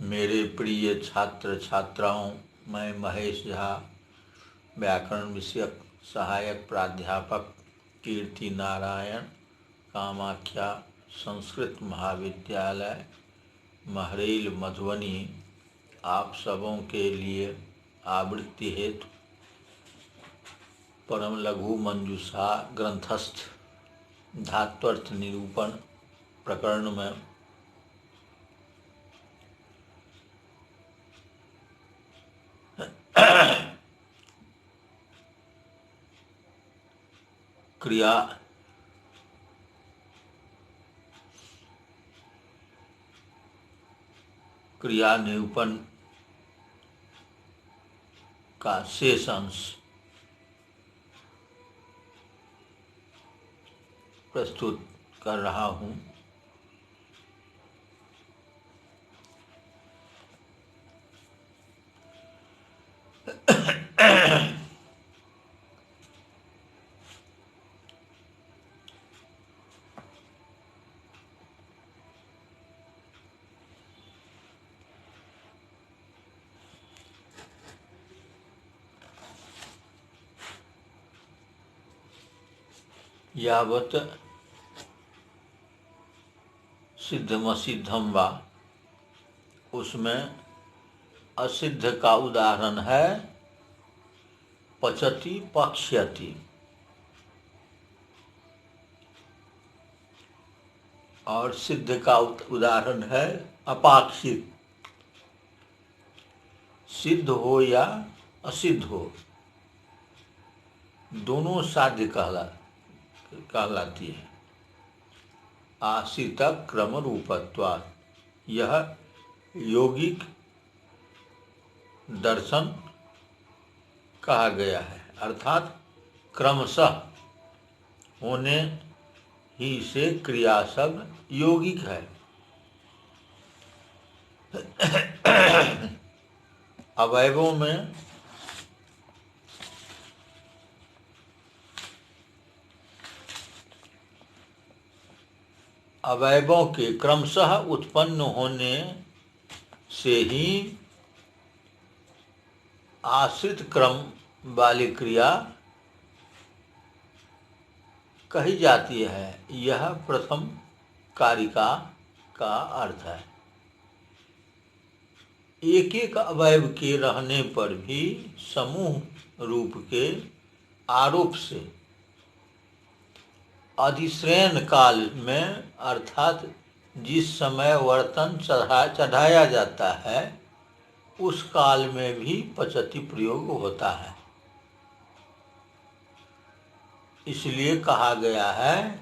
मेरे प्रिय छात्र छात्राओं, मैं महेश झा, व्याकरण विषयक सहायक प्राध्यापक, कीर्ति नारायण, कामाख्या संस्कृत महाविद्यालय, महरेल, मधुबनी, आप सबों के लिए आवृत्ति हेतु परम लघु मंजूषा ग्रंथस्थ धात्वर्थ निरूपण प्रकरण में क्रिया निरूपण का शेष अंश प्रस्तुत कर रहा हूँ। यावत सिद्धमसिद्धम वा, उसमें असिद्ध का उदाहरण है पचति पक्ष्यति, और सिद्ध का उदाहरण है अपाक्षित। सिद्ध हो या असिद्ध हो, दोनों साध्य कहलाती है। आश्रित क्रम रूपत्वात्, यह यौगिक दर्शन कहा गया है, अर्थात क्रमशः होने ही से क्रिया शब्द यौगिक है। अवयवों में अवयवों के क्रमशः उत्पन्न होने से ही आश्रित क्रम वाली क्रिया कही जाती है। यह प्रथम कारिका का अर्थ है। एक एक अवयव के रहने पर भी समूह रूप के आरोप से अधिश्रयण काल में, अर्थात जिस समय वर्तन चढ़ाया जाता है उस काल में भी पचति प्रयोग होता है। इसलिए कहा गया है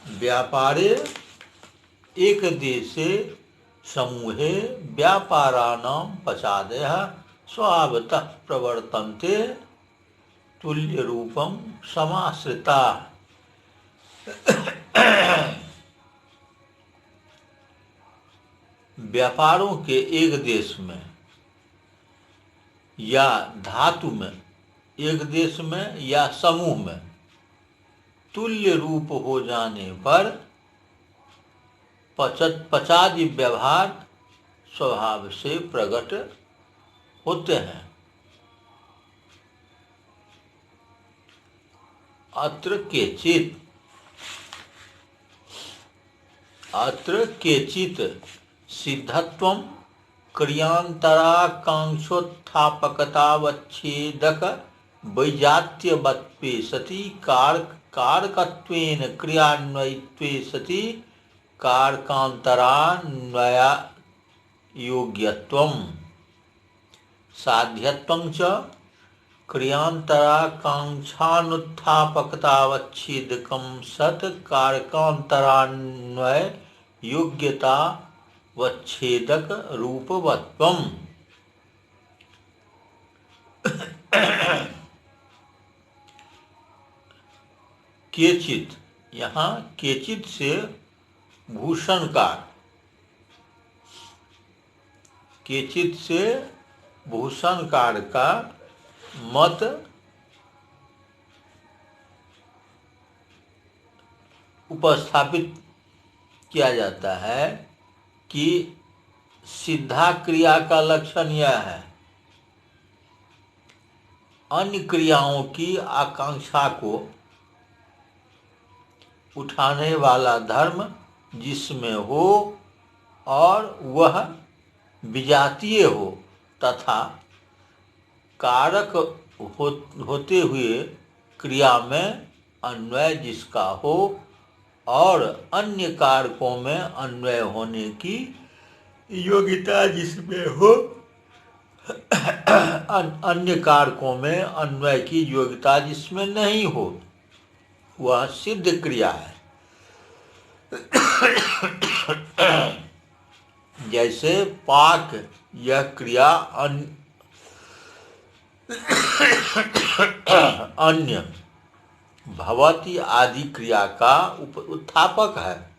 व्यापारे एक देशे समूहे व्यापाराणाम पचादयः स्वभावतः प्रवर्तन्ते तुल्य रूपम समाश्रिता। व्यापारों के एक देश में या धातु में, एक देश में या समूह में तुल्य रूप हो जाने पर पचादि व्यवहार स्वभाव से प्रकट होते हैं। अत्र केचित सिद्धत्वं क्रियान्तराकांक्षोत्थापकतावच्छेदक वैजात्यवत्वे सति कारकत्वेन क्रियान्वयित्वे सति कारकान्तरान्वययोग्यत्वं साध्यत्वं च क्रियान्तराकांक्षानुत्थापकतावच्छेदकं सत् कारकान्तरान्वय योग्यता वच्छेदक रूपवत्वम्। केचित, यहाँ केचित से भूषणकार, केचित से भूषणकार का मत उपस्थापित किया जाता है कि सिद्धा क्रिया का लक्षण यह है, अन्य क्रियाओं की आकांक्षा को उठाने वाला धर्म जिसमें हो और वह विजातीय हो तथा कारक होते हुए क्रिया में अन्वय जिसका हो और अन्य कारकों में अन्वय होने की योग्यता जिसमें हो, अन्य कारकों में अन्वय की योग्यता जिसमें नहीं हो, वह सिद्ध क्रिया है। जैसे पाक यह क्रिया अन्य भवति आदि क्रिया का उत्थापक है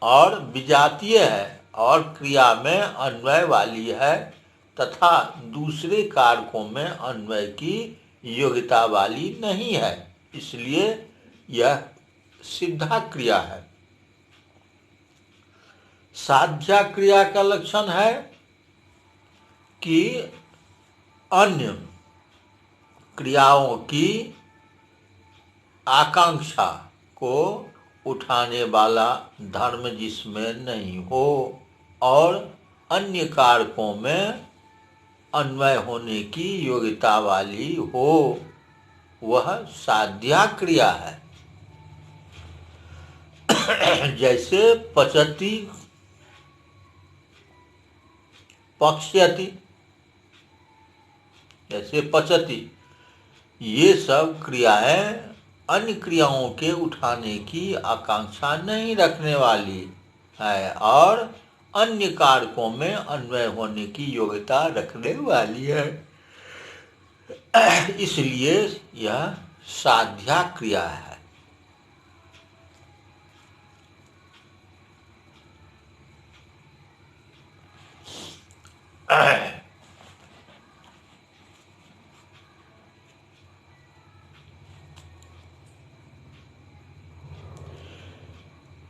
और विजातीय है और क्रिया में अन्वय वाली है तथा दूसरे कारकों में अन्वय की योग्यता वाली नहीं है, इसलिए यह सिद्धा क्रिया है। साध्या क्रिया का लक्षण है कि अन्य क्रियाओं की आकांक्षा को उठाने वाला धर्म जिसमें नहीं हो और अन्य कारकों में अन्वय होने की योग्यता वाली हो, वह साध्या क्रिया है। जैसे पचति, पक्ष्यति, जैसे पचति, ये सब क्रियाएं अन्य क्रियाओं के उठाने की आकांक्षा नहीं रखने वाली है और अन्य कारकों में अन्वय होने की योग्यता रखने वाली है, इसलिए यह साध्या क्रिया है।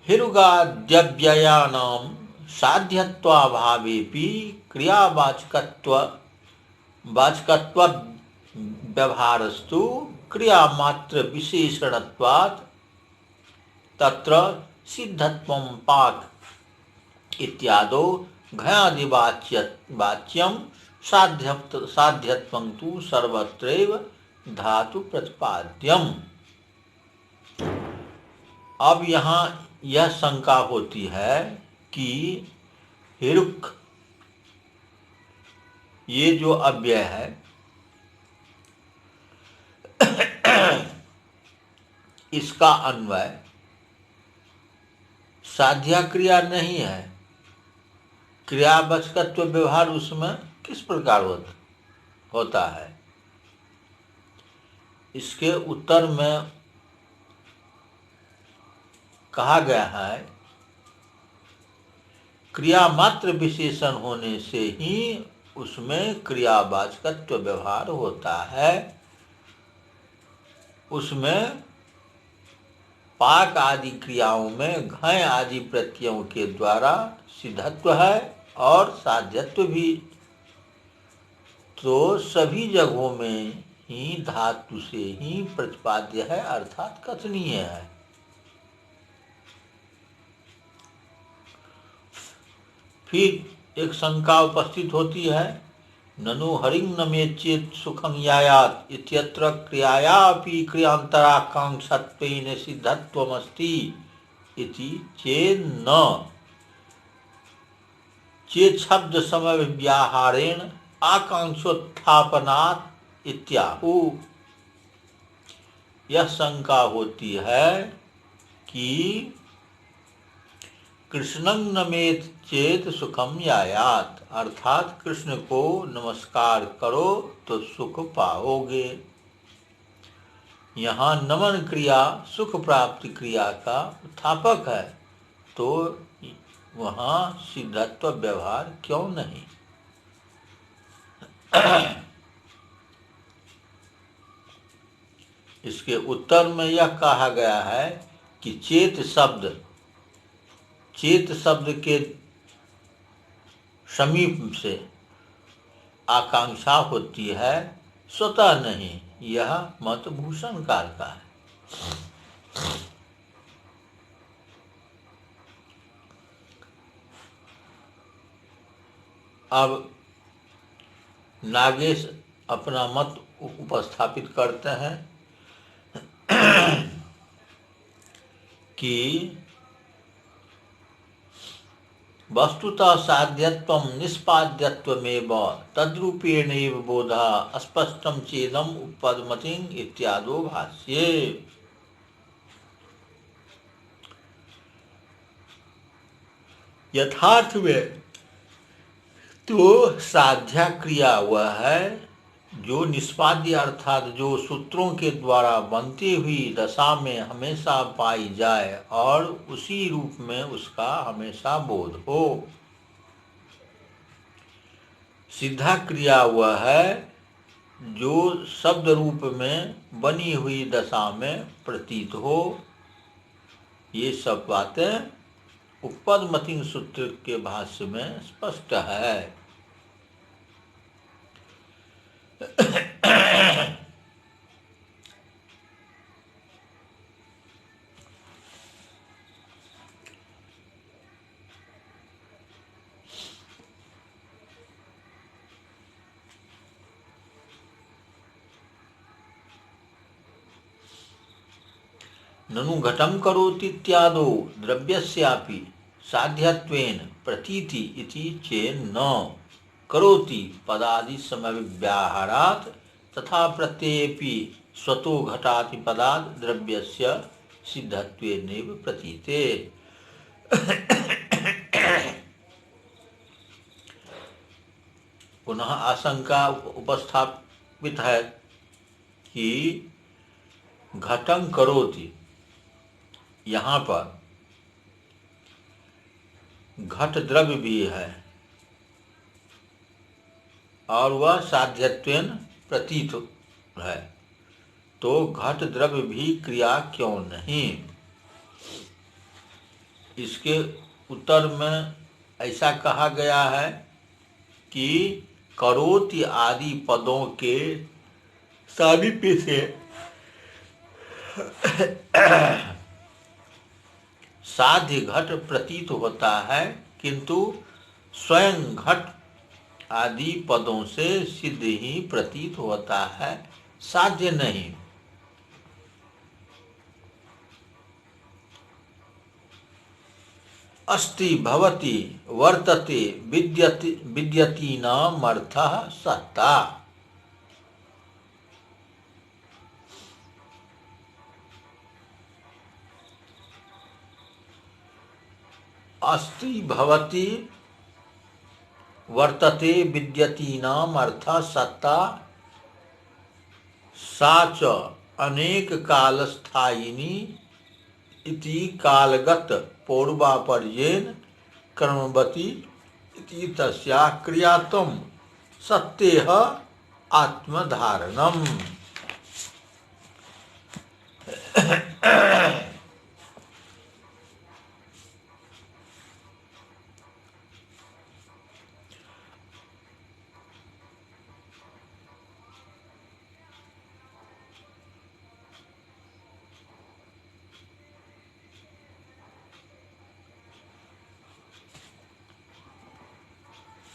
हिरुगाद्यव्ययानां साध्यत्वाभावेपि क्रियावाचकत्व व्यवहारस्तु क्रियामात्र विशेषणत्वात् तत्र सिद्धत्वं पाक इत्यादो घयादिवाच्यं साध्यत्वं तु सर्वत्रैव धातु प्रतिपाद्यम। अब यहाँ यह शंका होती है कि हिरुक, ये जो अव्यय है, इसका अन्वय साध्या क्रिया नहीं है, क्रियावाचकत्व व्यवहार उसमें किस प्रकार होता है? इसके उत्तर में कहा गया है, क्रिया मात्र विशेषण होने से ही उसमें क्रियावाचकत्व व्यवहार होता है। उसमें पाक आदि क्रियाओं में घय आदि प्रत्ययों के द्वारा सिद्धत्व है और साध्यत्व भी, तो सभी जगहों में ही धातु से ही प्रतिपाद्य है, अर्थात कथनीय है। फिर एक शंका उपस्थित होती है, ननु हरिं न मे चेत सुखं यायात इत्यत्र क्रियायापि क्रियांतराकांक्षत्वेन सिद्धत्वमस्ति इति चेत् न चेत् शब्द समय व्याहारेण आकांक्षोत्थापनात् इत्याहु। यह शंका होती है कि कृष्णं नमेत चेत सुखम यायात, अर्थात कृष्ण को नमस्कार करो तो सुख पाओगे। यहाँ नमन क्रिया सुख प्राप्ति क्रिया का उत्थापक है, तो वहाँ सिद्धत्व व्यवहार क्यों नहीं? इसके उत्तर में यह कहा गया है कि चेत शब्द के समीप से आकांक्षा होती है, स्वतः नहीं। यह मत भूषणकार का है। अब नागेश अपना मत उपस्थापित करते हैं कि वस्तुतः साध्यत्वं निष्पाद्यत्वमेव तद्रूपेणैव बोधः स्पष्टं चेदम् उपपद्मतिं इत्यादो भाष्ये। यथार्थ में तो साध्या क्रिया वह है जो निष्पाद्य अर्थात जो सूत्रों के द्वारा बनती हुई दशा में हमेशा पाई जाए और उसी रूप में उसका हमेशा बोध हो। सिद्धा क्रिया वह है जो शब्द रूप में बनी हुई दशा में प्रतीत हो। ये सब बातें उपपद्मति सूत्र के भाष्य में स्पष्ट है। ननु घटं करोति इत्यादो द्रव्यस्यापि साध्यत्वेन प्रतीति इति चेन्न करोति पदादि समव्याहारात् तथा प्रत्ययेपि स्वतो घटाति पदात् द्रव्यस्य सिद्धत्वेनैव प्रतीते। पुनः आशंका उपस्थापित है कि घटं करोति, यहाँ पर घट द्रव्य भी है और वह साध्यत्वेन प्रतीत है, तो घट द्रव्य भी क्रिया क्यों नहीं। इसके उत्तर में ऐसा कहा गया है कि करोति आदि पदों के सामीप्य से साध्य घट प्रतीत होता है, किंतु स्वयं घट आदि पदों से सिद्ध ही प्रतीत होता है, साध्य नहीं। अस्ति भवति वर्तते विद्यति विद्यति नाम अर्थः सत्ता। अस्ति भवति वर्तते विद्यति नाम अर्थः सत्ता सा च अनेक कालस्थायिनी इति कालगत पौर्वापर्येन कर्मवती इति तस्याः क्रियात्वं सत्तेह आत्मधारणम्।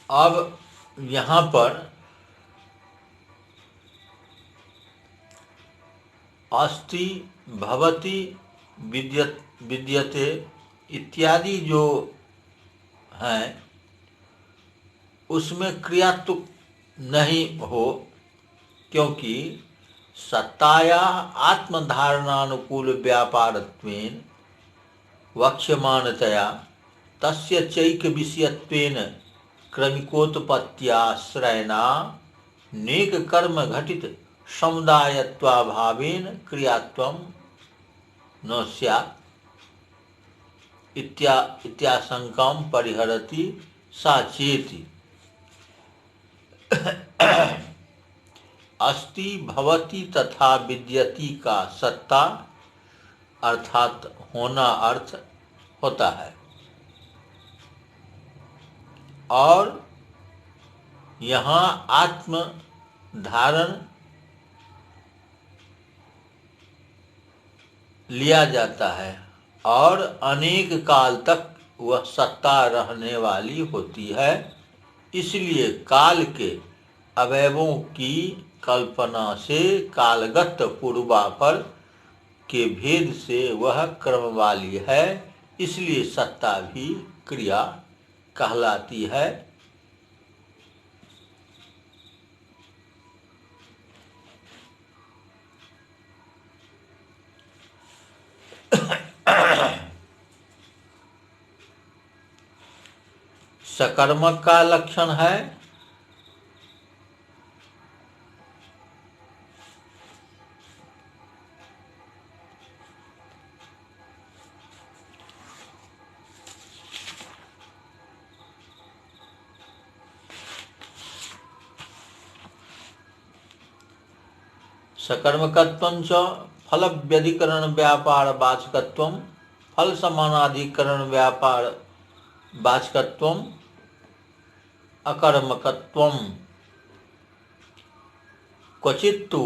अब यहाँ पर अस्ति भवति विद्यते इत्यादि जो हैं उसमें क्रिया तो नहीं हो, क्योंकि सत्ताया आत्मधारणानुकूल व्यापारत्वेन वक्ष्यमाणतया तस्य चैक विषयत्वेन क्रमिकोत्पत्त्याश्रयणा नेक कर्म घटित समुदायत्वाभावेन क्रियात्वं न स्यात् इत्याशंकां परिहरति सा चेति। अस्ति भवति तथा विद्यति का सत्ता अर्थात होना अर्थ होता है। और यहाँ आत्म धारण लिया जाता है और अनेक काल तक वह सत्ता रहने वाली होती है। इसलिए काल के अवयवों की कल्पना से कालगत पूर्वापर के भेद से वह क्रम वाली है, इसलिए सत्ता भी क्रिया कहलाती है। सकर्मक का लक्षण है सकर्मकत्वं च फल व्यधिकरण व्यापार वाचकत्वं फल समानाधिकरण व्यापार वाचकत्वं अकर्मकत्वं क्वचित्तु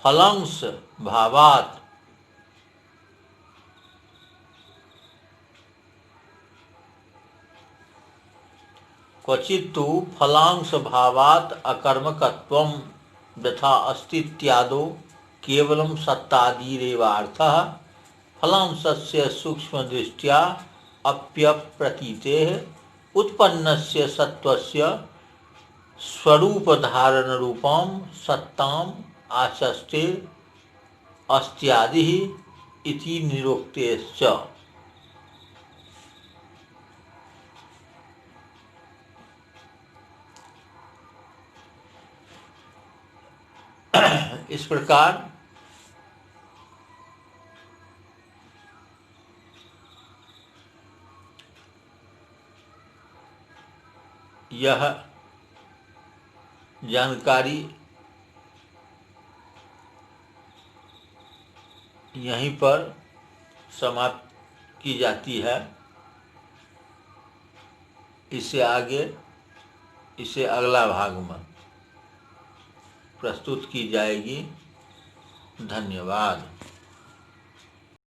फलांश भावात् क्वचित्तु फलांश भावात् अकर्मकत्वं यथा अस्ति इत्यादो केवलं सत्तादिरेवार्थः फलांशस्य सूक्ष्मदृष्ट्या अप्यप्रतीतेः उत्पन्नस्य सत्वस्य स्वरूपधारणरूपं सत्ताम् आचष्टे अस्त्यादिः इति निरुक्तेश्च। इस प्रकार यह जानकारी यहीं पर समाप्त की जाती है। इससे आगे इसे अगला भाग में प्रस्तुत की जाएगी। धन्यवाद।